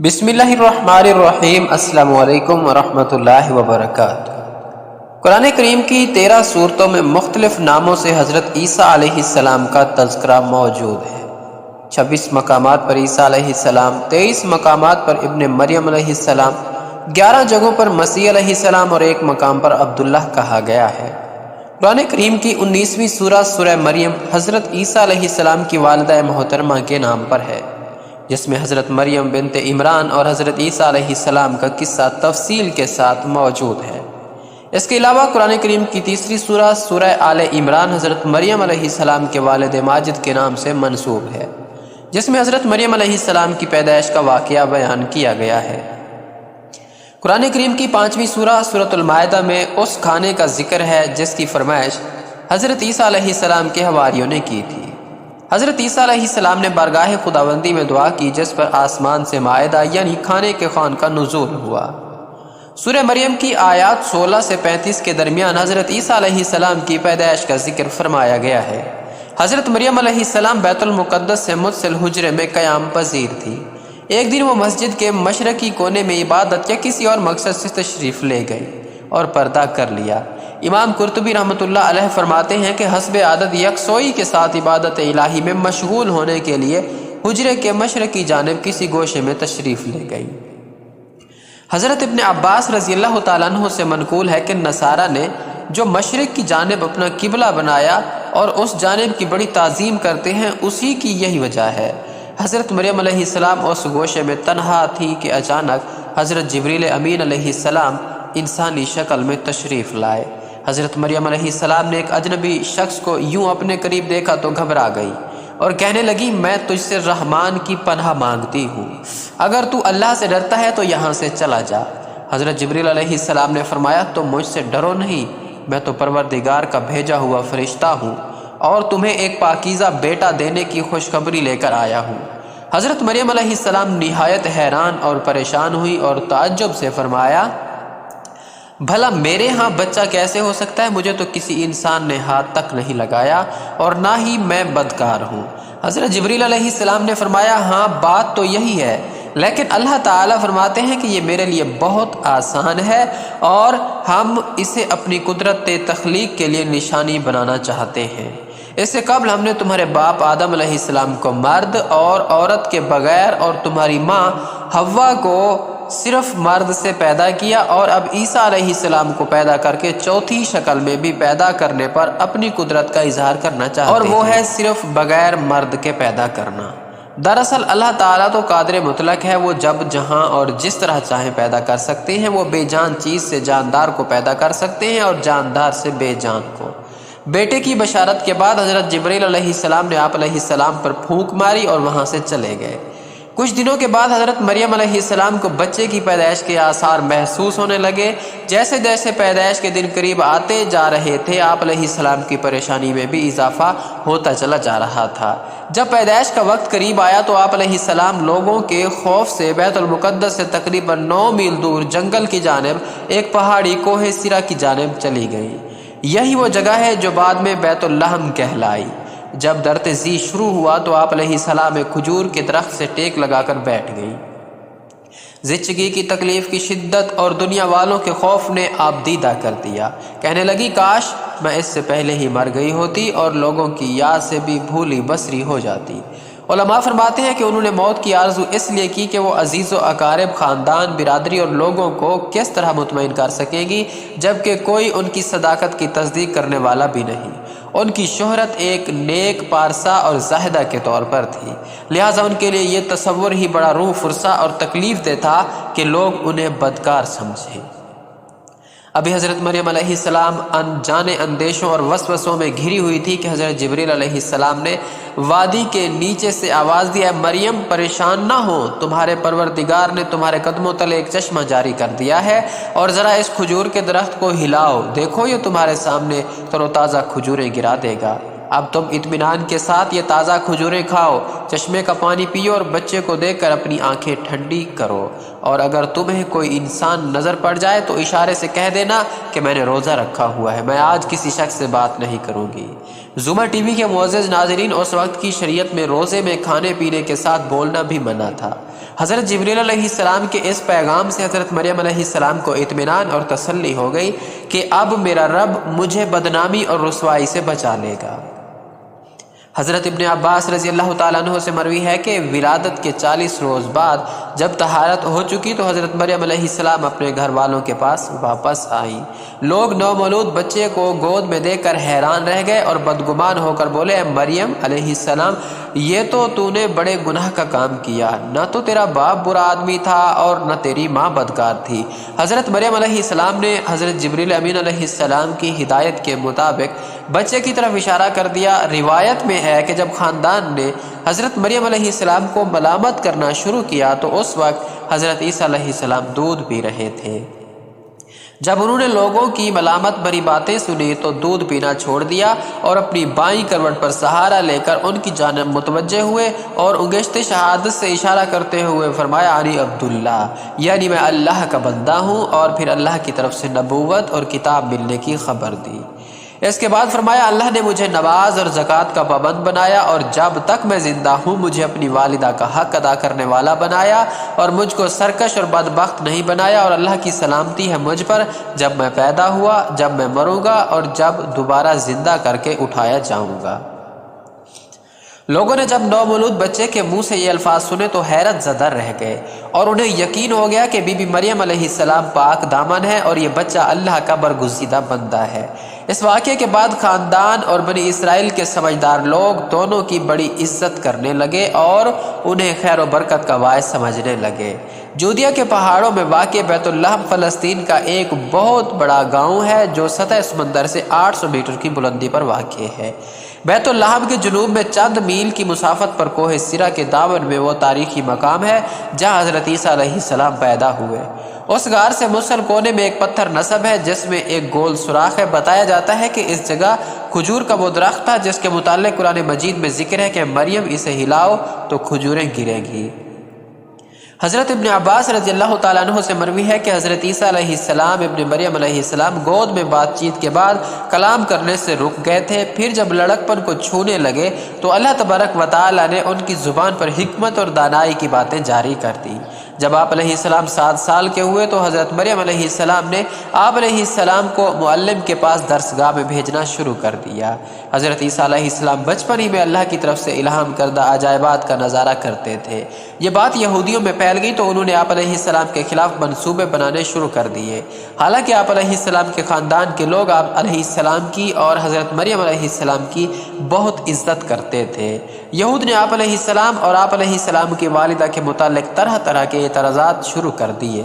بسم اللہ الرحمن الرحیم۔ السلام علیکم ورحمۃ اللہ وبرکاتہ۔ قرآن کریم کی 13 صورتوں میں مختلف ناموں سے حضرت عیسیٰ علیہ السلام کا تذکرہ موجود ہے۔ 26 مقامات پر عیسیٰ علیہ السلام، 23 مقامات پر ابن مریم علیہ السلام، 11 جگہوں پر مسیح علیہ السلام اور 1 مقام پر عبداللہ کہا گیا ہے۔ قرآن کریم کی 19ویں سورہ سورہ مریم حضرت عیسیٰ علیہ السلام کی والدہ محترمہ کے نام پر ہے، جس میں حضرت مریم بنت عمران اور حضرت عیسیٰ علیہ السلام کا قصہ تفصیل کے ساتھ موجود ہے۔ اس کے علاوہ قرآن کریم کی 3ری سورہ سورہ آل عمران حضرت مریم علیہ السلام کے والد ماجد کے نام سے منسوب ہے، جس میں حضرت مریم علیہ السلام کی پیدائش کا واقعہ بیان کیا گیا ہے۔ قرآن کریم کی 5ویں سورہ سورۃ المائدہ میں اس کھانے کا ذکر ہے جس کی فرمائش حضرت عیسیٰ علیہ السلام کے حواریوں نے کی تھی۔ حضرت عیسیٰ علیہ السلام نے بارگاہ خداوندی میں دعا کی، جس پر آسمان سے مائدہ یعنی کھانے کے خوان کا نزول ہوا۔ سورہ مریم کی آیات 16 سے 35 کے درمیان حضرت عیسیٰ علیہ السلام کی پیدائش کا ذکر فرمایا گیا ہے۔ حضرت مریم علیہ السلام بیت المقدس سے متصل حجرے میں قیام پذیر تھی۔ ایک دن وہ مسجد کے مشرقی کونے میں عبادت یا کسی اور مقصد سے تشریف لے گئی اور پردہ کر لیا۔ امام قرطبی رحمۃ اللہ علیہ فرماتے ہیں کہ حسب عادت یکسوئی کے ساتھ عبادت الہی میں مشغول ہونے کے لیے حجرے کے مشرقی جانب کسی گوشے میں تشریف لے گئی۔ حضرت ابن عباس رضی اللہ تعالیٰ عنہ سے منقول ہے کہ نصارہ نے جو مشرق کی جانب اپنا قبلہ بنایا اور اس جانب کی بڑی تعظیم کرتے ہیں، اسی کی یہی وجہ ہے۔ حضرت مریم علیہ السلام اس گوشے میں تنہا تھی کہ اچانک حضرت جبریل امین علیہ السلام انسانی شکل میں تشریف لائے۔ حضرت مریم علیہ السلام نے ایک اجنبی شخص کو یوں اپنے قریب دیکھا تو گھبرا گئی اور کہنے لگی، میں تجھ سے رحمان کی پناہ مانگتی ہوں، اگر تو اللہ سے ڈرتا ہے تو یہاں سے چلا جا۔ حضرت جبریل علیہ السلام نے فرمایا، تم مجھ سے ڈرو نہیں، میں تو پروردگار کا بھیجا ہوا فرشتہ ہوں اور تمہیں ایک پاکیزہ بیٹا دینے کی خوشخبری لے کر آیا ہوں۔ حضرت مریم علیہ السلام نہایت حیران اور پریشان ہوئی اور تعجب سے فرمایا، بھلا میرے ہاں بچہ کیسے ہو سکتا ہے؟ مجھے تو کسی انسان نے ہاتھ تک نہیں لگایا اور نہ ہی میں بدکار ہوں۔ حضرت جبریل علیہ السلام نے فرمایا، ہاں بات تو یہی ہے، لیکن اللہ تعالیٰ فرماتے ہیں کہ یہ میرے لیے بہت آسان ہے اور ہم اسے اپنی قدرت تخلیق کے لیے نشانی بنانا چاہتے ہیں۔ اس سے قبل ہم نے تمہارے باپ آدم علیہ السلام کو مرد اور عورت کے بغیر اور تمہاری ماں حوا کو صرف مرد سے پیدا کیا، اور اب عیسیٰ علیہ السلام کو پیدا کر کے چوتھی شکل میں بھی پیدا کرنے پر اپنی قدرت کا اظہار کرنا چاہتے ہیں، اور وہ ہے صرف بغیر مرد کے پیدا کرنا۔ دراصل اللہ تعالیٰ تو قادر مطلق ہے، وہ جب جہاں اور جس طرح چاہیں پیدا کر سکتے ہیں۔ وہ بے جان چیز سے جاندار کو پیدا کر سکتے ہیں اور جاندار سے بے جان کو۔ بیٹے کی بشارت کے بعد حضرت جبریل علیہ السلام نے آپ علیہ السلام پر پھونک ماری اور وہاں سے چلے گئے۔ کچھ دنوں کے بعد حضرت مریم علیہ السلام کو بچے کی پیدائش کے آثار محسوس ہونے لگے۔ جیسے جیسے پیدائش کے دن قریب آتے جا رہے تھے، آپ علیہ السلام کی پریشانی میں بھی اضافہ ہوتا چلا جا رہا تھا۔ جب پیدائش کا وقت قریب آیا تو آپ علیہ السلام لوگوں کے خوف سے بیت المقدس سے تقریباً 9 میل دور جنگل کی جانب ایک پہاڑی کوہ سرا کی جانب چلی گئی۔ یہی وہ جگہ ہے جو بعد میں بیت اللحم کہلائی۔ جب درد ذی شروع ہوا تو آپ علیہ السلام ایک کھجور کے درخت سے ٹیک لگا کر بیٹھ گئی۔ زچگی کی تکلیف کی شدت اور دنیا والوں کے خوف نے آپ دیدہ کر دیا۔ کہنے لگی، کاش میں اس سے پہلے ہی مر گئی ہوتی اور لوگوں کی یاد سے بھی بھولی بسری ہو جاتی۔ علماء فرماتے ہیں کہ انہوں نے موت کی آرزو اس لیے کی کہ وہ عزیز و اقارب، خاندان، برادری اور لوگوں کو کس طرح مطمئن کر سکیں گی جبکہ کوئی ان کی صداقت کی تصدیق کرنے والا بھی نہیں۔ ان کی شہرت ایک نیک پارسا اور زاہدہ کے طور پر تھی، لہٰذا ان کے لیے یہ تصور ہی بڑا روح فرسا اور تکلیف دہ تھا کہ لوگ انہیں بدکار سمجھیں۔ ابھی حضرت مریم علیہ السلام انجانے اندیشوں اور وسوسوں میں گھری ہوئی تھی کہ حضرت جبریل علیہ السلام نے وادی کے نیچے سے آواز دیا، مریم پریشان نہ ہو، تمہارے پروردگار نے تمہارے قدموں تلے ایک چشمہ جاری کر دیا ہے، اور ذرا اس کھجور کے درخت کو ہلاؤ، دیکھو یہ تمہارے سامنے تر و تازہ کھجوریں گرا دے گا۔ اب تم اطمینان کے ساتھ یہ تازہ کھجوریں کھاؤ، چشمے کا پانی پیو اور بچے کو دیکھ کر اپنی آنکھیں ٹھنڈی کرو، اور اگر تمہیں کوئی انسان نظر پڑ جائے تو اشارے سے کہہ دینا کہ میں نے روزہ رکھا ہوا ہے، میں آج کسی شخص سے بات نہیں کروں گی۔ زوما ٹی وی کے معزز ناظرین، اس وقت کی شریعت میں روزے میں کھانے پینے کے ساتھ بولنا بھی منع تھا۔ حضرت جبریل علیہ السلام کے اس پیغام سے حضرت مریم علیہ السلام کو اطمینان اور تسلی ہو گئی کہ اب میرا رب مجھے بدنامی اور رسوائی سے بچا لے گا۔ حضرت ابن عباس رضی اللہ تعالیٰ عنہ سے مروی ہے کہ ولادت کے 40 روز بعد جب طہارت ہو چکی تو حضرت مریم علیہ السلام اپنے گھر والوں کے پاس واپس آئیں۔ لوگ نومولود بچے کو گود میں دیکھ کر حیران رہ گئے اور بدگمان ہو کر بولے، اے مریم علیہ السلام، یہ تو نے بڑے گناہ کا کام کیا، نہ تو تیرا باپ برا آدمی تھا اور نہ تیری ماں بدکار تھی۔ حضرت مریم علیہ السلام نے حضرت جبریل امین علیہ السلام کی ہدایت کے مطابق بچے کی طرف اشارہ کر دیا۔ روایت میں ہے کہ جب خاندان نے حضرت مریم علیہ السلام کو ملامت کرنا شروع کیا تو اس وقت حضرت عیسیٰ علیہ السلام دودھ پی رہے تھے۔ جب انہوں نے لوگوں کی ملامت بھری باتیں سنی تو دودھ پینا چھوڑ دیا اور اپنی بائیں کروٹ پر سہارا لے کر ان کی جانب متوجہ ہوئے اور انگشت شہادت سے اشارہ کرتے ہوئے فرمایا، انی عبداللہ، یعنی میں اللہ کا بندہ ہوں، اور پھر اللہ کی طرف سے نبوت اور کتاب ملنے کی خبر دی۔ اس کے بعد فرمایا، اللہ نے مجھے نماز اور زکوٰۃ کا پابند بنایا اور جب تک میں زندہ ہوں مجھے اپنی والدہ کا حق ادا کرنے والا بنایا اور مجھ کو سرکش اور بدبخت نہیں بنایا، اور اللہ کی سلامتی ہے مجھ پر جب میں پیدا ہوا، جب میں مروں گا اور جب دوبارہ زندہ کر کے اٹھایا جاؤں گا۔ لوگوں نے جب نومولود بچے کے منہ سے یہ الفاظ سنے تو حیرت زدہ رہ گئے اور انہیں یقین ہو گیا کہ بی بی مریم علیہ السلام پاک دامن ہے اور یہ بچہ اللہ کا برگزیدہ بندہ ہے۔ اس واقعے کے بعد خاندان اور بنی اسرائیل کے سمجھدار لوگ دونوں کی بڑی عزت کرنے لگے اور انہیں خیر و برکت کا باعث سمجھنے لگے۔ جودیہ کے پہاڑوں میں واقع بیت اللہ فلسطین کا ایک بہت بڑا گاؤں ہے جو سطح سمندر سے 800 میٹر کی بلندی پر واقع ہے۔ بیت اللہ کے جنوب میں چند میل کی مسافت پر کوہ سرا کے دامن میں وہ تاریخی مقام ہے جہاں حضرت عیسیٰ علیہ السلام پیدا ہوئے۔ اس غار سے مسل کونے میں ایک پتھر نصب ہے جس میں ایک گول سوراخ ہے۔ بتایا جاتا ہے کہ اس جگہ کھجور کا وہ درخت تھا جس کے متعلق قرآن مجید میں ذکر ہے کہ مریم اسے ہلاؤ تو کھجوریں گریں گی۔ حضرت ابن عباس رضی اللہ تعالیٰ عنہ سے مروی ہے کہ حضرت عیسیٰ علیہ السلام ابن مریم علیہ السلام گود میں بات چیت کے بعد کلام کرنے سے رک گئے تھے، پھر جب لڑکپن کو چھونے لگے تو اللہ تبارک و تعالیٰ نے ان کی زبان پر حکمت اور دانائی کی باتیں جاری کر دی۔ جب آپ علیہ السلام 7 سال کے ہوئے تو حضرت مریم علیہ السلام نے آپ علیہ السلام کو معلم کے پاس درسگاہ میں بھیجنا شروع کر دیا۔ حضرت عیسیٰ علیہ السلام بچپن ہی میں اللہ کی طرف سے الہام کردہ عجائبات کا نظارہ کرتے تھے۔ یہ بات یہودیوں میں پھیل گئی تو انہوں نے آپ علیہ السلام کے خلاف منصوبے بنانے شروع کر دیے۔ حالانکہ آپ علیہ السلام کے خاندان کے لوگ آپ علیہ السلام کی اور حضرت مریم علیہ السلام کی بہت عزت کرتے تھے۔ یہود نے آپ علیہ السلام اور آپ علیہ السلام کی والدہ کے متعلق طرح طرح کے اعتراضات شروع کر دیے۔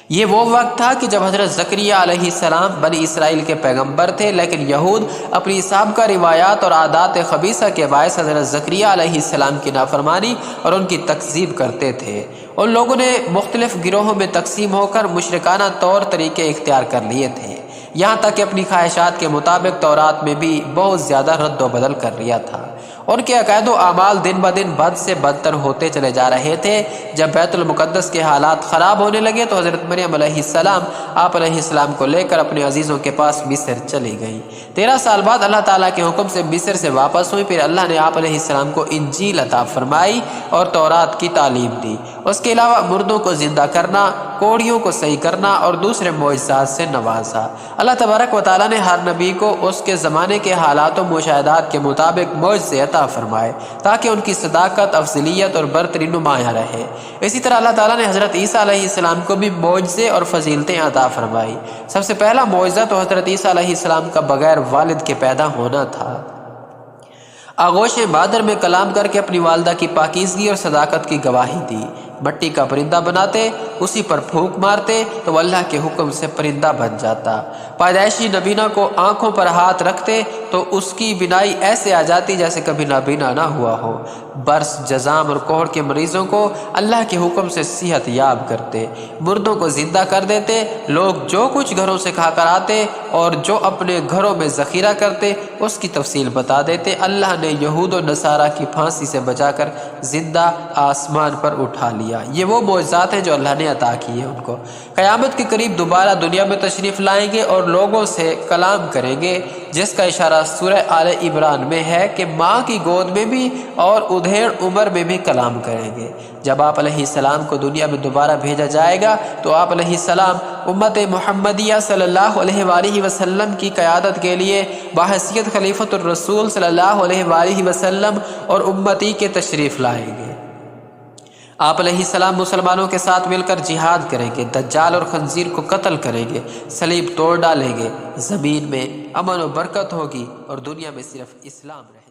یہ وہ وقت تھا کہ جب حضرت زکریا علیہ السلام بنی اسرائیل کے پیغمبر تھے، لیکن یہود اپنی سابقہ روایات اور عادات خبیثہ کے باعث حضرت زکریا علیہ السلام کی نافرمانی اور ان کی تکذیب کرتے تھے۔ ان لوگوں نے مختلف گروہوں میں تقسیم ہو کر مشرکانہ طور طریقے اختیار کر لیے تھے، یہاں تک کہ اپنی خواہشات کے مطابق تورات میں بھی بہت زیادہ رد و بدل کر لیا تھا۔ ان کے عقائد و اعمال دن بدن بد سے بدتر ہوتے چلے جا رہے تھے۔ جب بیت المقدس کے حالات خراب ہونے لگے تو حضرت مریم علیہ السلام آپ علیہ السلام کو لے کر اپنے عزیزوں کے پاس مصر چلی گئیں۔ 13 سال بعد اللہ تعالیٰ کے حکم سے مصر سے واپس ہوئی، پھر اللہ نے آپ علیہ السلام کو انجیل عطا فرمائی اور تورات کی تعلیم دی۔ اس کے علاوہ مردوں کو زندہ کرنا، کوڑیوں کو صحیح کرنا اور دوسرے معجزات سے نوازا۔ اللہ تبارک و تعالیٰ نے ہر نبی کو اس کے زمانے کے حالات و مشاہدات کے مطابق معجزے عطا فرمائے تاکہ ان کی صداقت، افضلیت اور برتری نمایاں رہے۔ اسی طرح اللہ تعالیٰ نے حضرت عیسیٰ علیہ السلام کو بھی معجزے اور فضیلتیں عطا فرمائی۔ سب سے پہلا معجزہ تو حضرت عیسیٰ علیہ السلام کا بغیر والد کے پیدا ہونا تھا۔ آغوش مادر میں کلام کر کے اپنی والدہ کی پاکیزگی اور صداقت کی گواہی دی۔ مٹی کا پرندہ بناتے، اسی پر پھونک مارتے تو اللہ کے حکم سے پرندہ بن جاتا۔ پیدائشی نبینہ کو آنکھوں پر ہاتھ رکھتے تو اس کی بینائی ایسے آ جاتی جیسے کبھی نابینا نہ ہوا ہو۔ برس، جزام اور کوہر کے مریضوں کو اللہ کے حکم سے صحت یاب کرتے، مردوں کو زندہ کر دیتے۔ لوگ جو کچھ گھروں سے کھا کر آتے اور جو اپنے گھروں میں ذخیرہ کرتے اس کی تفصیل بتا دیتے۔ اللہ نے یہود و نصارہ کی پھانسی سے بچا کر زندہ آسمان پر اٹھا لیا۔ کیا۔ یہ وہ معجزات ہیں جو اللہ نے عطا کی ہیں ان کو۔ قیامت کے قریب دوبارہ دنیا میں تشریف لائیں گے اور لوگوں سے کلام کریں گے، جس کا اشارہ سورہ آل عمران میں ہے کہ ماں کی گود میں بھی اور ادھیڑ عمر میں بھی کلام کریں گے۔ جب آپ علیہ السلام کو دنیا میں دوبارہ بھیجا جائے گا تو آپ علیہ السلام امت محمدیہ صلی اللہ علیہ وآلہ وسلم کی قیادت کے لیے بحیثیت خلیفۃ الرسول صلی اللہ علیہ وآلہ وسلم اور امتی کے تشریف لائیں گے۔ آپ علیہ السلام مسلمانوں کے ساتھ مل کر جہاد کریں گے، دجال اور خنزیر کو قتل کریں گے، صلیب توڑ ڈالیں گے، زمین میں امن و برکت ہوگی اور دنیا میں صرف اسلام رہے گا۔